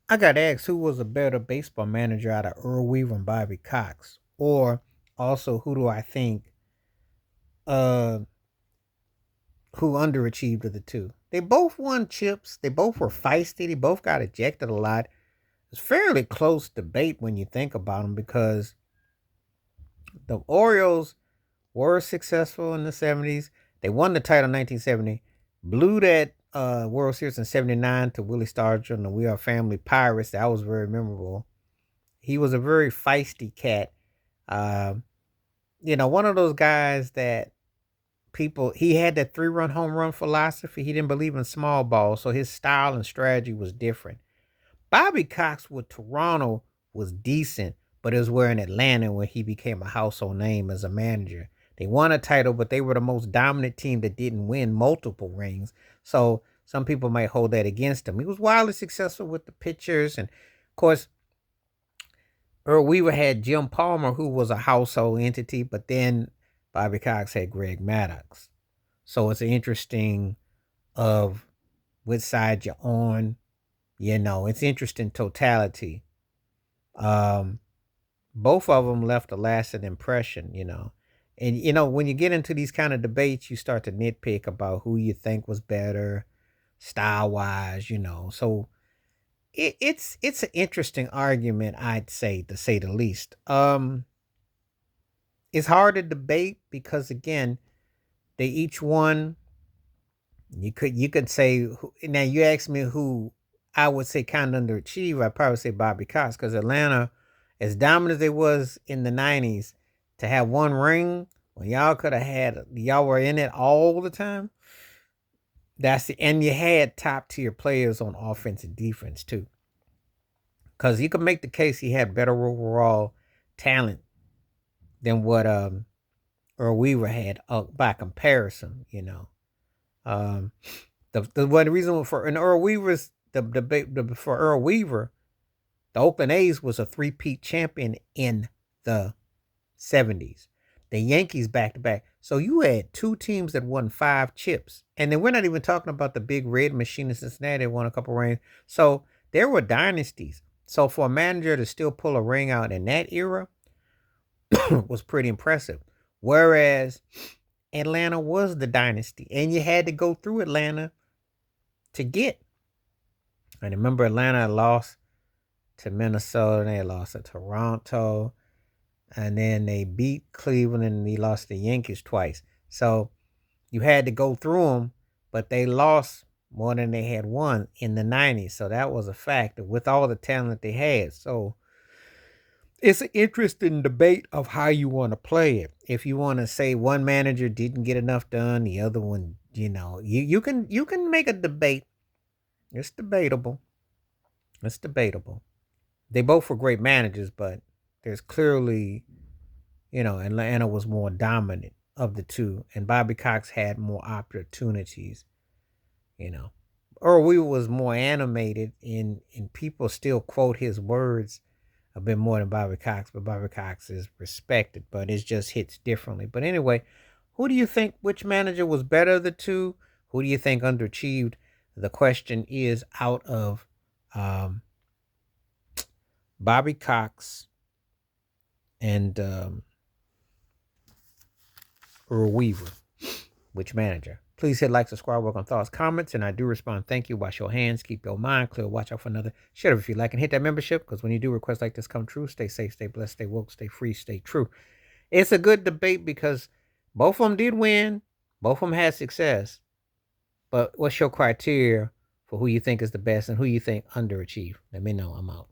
I got asked who was a better baseball manager out of Earl Weaver and Bobby Cox, or also who do I think uh who underachieved of the two. They both won chips. They both were feisty. They both got ejected a lot. It's fairly close debate when you think about them because the Orioles were successful in the 70s. They won the title in 1970, blew that World Series in 79 to Willie Stargell and the We Are Family Pirates. That was very memorable. He was a very feisty cat. Um, one of those guys that he had that 3-run home run philosophy. He didn't believe in small ball, so his style and strategy was different. Bobby Cox with Toronto was decent, but it was where in Atlanta when he became a household name as a manager. They won a title, but they were the most dominant team that didn't win multiple rings. So some people might hold that against him. He was wildly successful with the pitchers, and of course, Earl Weaver had Jim Palmer, who was a household entity, but then Bobby Cox had Greg Maddox. So it's interesting of which side you're on. It's interesting totality. Um, Both of them left a lasting impression. And when you get into these kind of debates, you start to nitpick about who you think was better, style wise. So it's an interesting argument, I'd say, to say the least. It's hard to debate because again, they each won. You could say now you asked me who I would say kind of underachieved. I'd probably say Bobby Cox because Atlanta, as dominant as they was in the '90s, to have one ring when y'all could have had y'all were in it all the time. And you had top tier players on offense and defense too. Because you could make the case he had better overall talent than what Earl Weaver had by comparison. Um, the reason for and Earl Weaver's for Earl Weaver, the Oakland A's was a three-peat champion in the '70s. The Yankees back to back. So you had two teams that won 5 chips, and then we're not even talking about the big red machine in Cincinnati that won a couple rings. So there were dynasties. So for a manager to still pull a ring out in that era was pretty impressive. Whereas Atlanta was the dynasty, and you had to go through Atlanta to get. I remember Atlanta lost to Minnesota, they lost to Toronto, and then they beat Cleveland and they lost the Yankees twice. So you had to go through them, but they lost more than they had won in the '90s. So that was a factor with all the talent they had. So it's an interesting debate of how you want to play it. If you want to say one manager didn't get enough done, the other one, you can make a debate. It's debatable. It's debatable. They both were great managers, but there's clearly, Atlanta was more dominant of the two, and Bobby Cox had more opportunities. You know, Earl Weaver was more animated, and people still quote his words a bit more than Bobby Cox, but Bobby Cox is respected, but it just hits differently. But anyway, who do you think which manager was better of the two? Who do you think underachieved? The question is out of um, Bobby Cox and Earl Weaver. Which manager? Please hit like, subscribe, work on thoughts, comments, and I do respond. Thank you. Wash your hands. Keep your mind clear. Watch out for another. Share it if you like and hit that membership because when you do requests like this come true, stay safe, stay blessed, stay woke, stay free, stay true. It's a good debate because both of them did win. Both of them had success. But what's your criteria for who you think is the best and who you think underachieved? Let me know. I'm out.